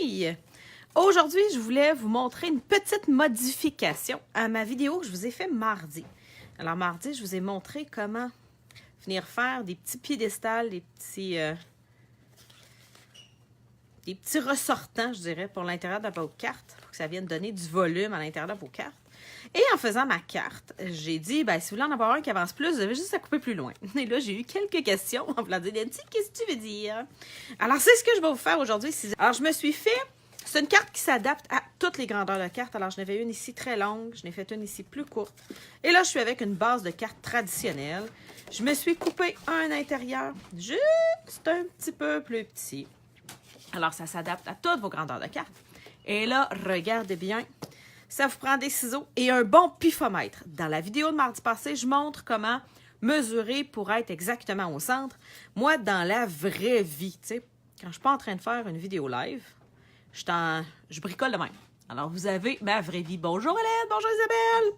filles! Aujourd'hui, je voulais vous montrer une petite modification à ma vidéo que je vous ai fait mardi. Alors mardi, je vous ai montré comment venir faire des petits piédestals, des petits ressortants, je dirais, pour l'intérieur de votre carte, pour que ça vienne donner du volume à l'intérieur de vos cartes. Et en faisant ma carte, j'ai dit, ben, si vous voulez en avoir un qui avance plus, vous avez juste à couper plus loin. Et là, j'ai eu quelques questions en voulant dire, Nancy, qu'est-ce que tu veux dire? Alors, c'est ce que je vais vous faire aujourd'hui. Alors, je me suis fait, c'est une carte qui s'adapte à toutes les grandeurs de cartes. Alors, je n'avais une ici très longue, je n'ai fait une ici plus courte. Et là, je suis avec une base de cartes traditionnelle. Je me suis coupé un intérieur juste un petit peu plus petit. Alors, ça s'adapte à toutes vos grandeurs de cartes. Et là, regardez bien. Ça vous prend des ciseaux et un bon pifomètre. Dans la vidéo de mardi passé, je montre comment mesurer pour être exactement au centre. Moi, dans la vraie vie, tu sais, quand je ne suis pas en train de faire une vidéo live, je bricole de même. Alors, vous avez ma vraie vie. Bonjour Hélène, bonjour Isabelle.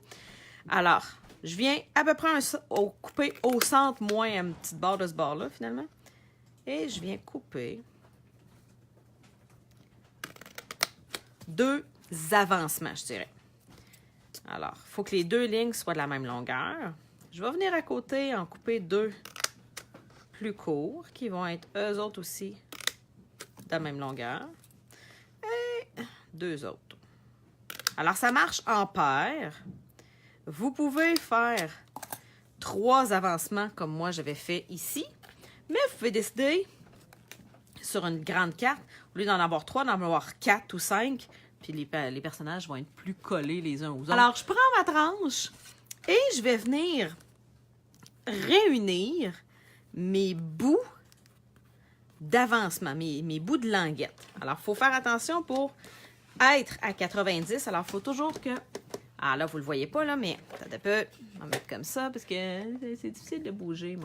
Alors, je viens à peu près couper au centre, moins une petite barre de ce bord-là, finalement. Et je viens couper deux avancements, je dirais. Alors, il faut que les deux lignes soient de la même longueur. Je vais venir à côté en couper deux plus courts qui vont être eux autres aussi de la même longueur. Et deux autres. Alors, ça marche en paire. Vous pouvez faire 3 avancements comme moi j'avais fait ici, mais vous pouvez décider sur une grande carte, au lieu d'en avoir 3, d'en avoir 4 ou 5. Puis les personnages vont être plus collés les uns aux autres. Alors, je prends ma tranche et je vais venir réunir mes bouts d'avancement, mes bouts de languette. Alors, il faut faire attention pour être à 90. Alors, il faut toujours que... Ah là, vous ne le voyez pas, là, mais ça peut en mettre comme ça parce que c'est difficile de bouger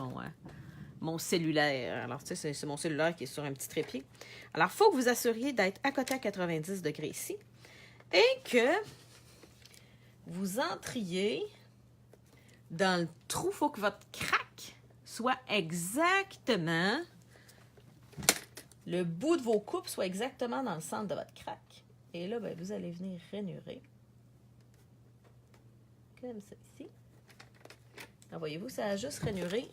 mon cellulaire. Alors, tu sais, c'est mon cellulaire qui est sur un petit trépied. Alors, il faut que vous assuriez d'être à côté à 90 degrés ici et que vous entriez dans le trou. Il faut que votre craque soit exactement... Le bout de vos coupes soit exactement dans le centre de votre craque. Et là, ben, vous allez venir ranurer. Comme ça ici. Alors, voyez-vous, ça a juste ranuré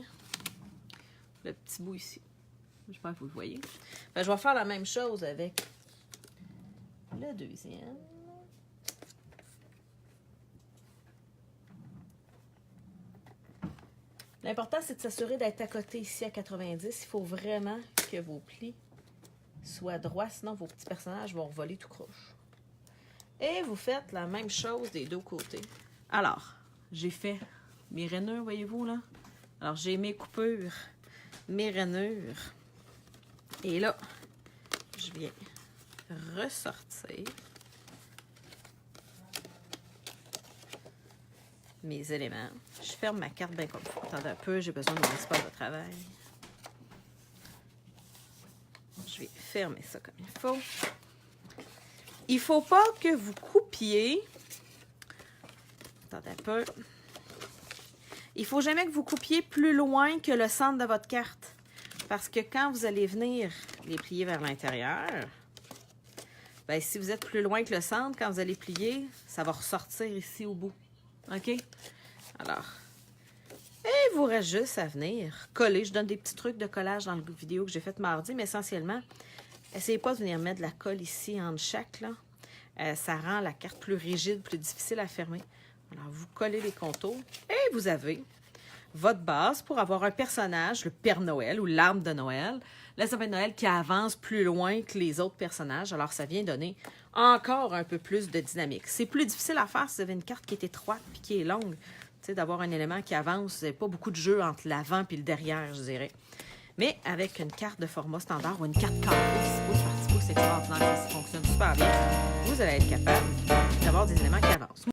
le petit bout ici. J'espère que vous le voyez. Ben, je vais faire la même chose avec le deuxième. L'important, c'est de s'assurer d'être à côté ici à 90. Il faut vraiment que vos plis soient droits, sinon vos petits personnages vont voler tout croche. Et vous faites la même chose des deux côtés. Alors, j'ai fait mes rainures, voyez-vous, là? Alors, j'ai mes coupures, mes rainures. Et là, je viens ressortir mes éléments. Je ferme ma carte bien comme il faut. Attendez un peu, j'ai besoin de mon espace de travail. Je vais fermer ça comme il faut. Il ne faut pas que vous coupiez. Attendez un peu. Il ne faut jamais que vous coupiez plus loin que le centre de votre carte. Parce que quand vous allez venir les plier vers l'intérieur, ben, si vous êtes plus loin que le centre, quand vous allez plier, ça va ressortir ici au bout. OK? Alors, il vous reste juste à venir coller. Je donne des petits trucs de collage dans la vidéo que j'ai faite mardi, mais essentiellement, essayez pas de venir mettre de la colle ici entre chaque, là. Ça rend la carte plus rigide, plus difficile à fermer. Alors, vous collez les contours et vous avez votre base pour avoir un personnage, le Père Noël ou l'arbre de Noël, le sapin de Noël qui avance plus loin que les autres personnages. Alors, ça vient donner encore un peu plus de dynamique. C'est plus difficile à faire si vous avez une carte qui est étroite et qui est longue. Tu sais, d'avoir un élément qui avance, vous n'avez pas beaucoup de jeu entre l'avant et le derrière, je dirais. Mais avec une carte de format standard ou une carte carrée, 6 pouces par 6 pouces, c'est extraordinaire, ça fonctionne super bien. Vous allez être capable d'avoir des éléments qui avancent.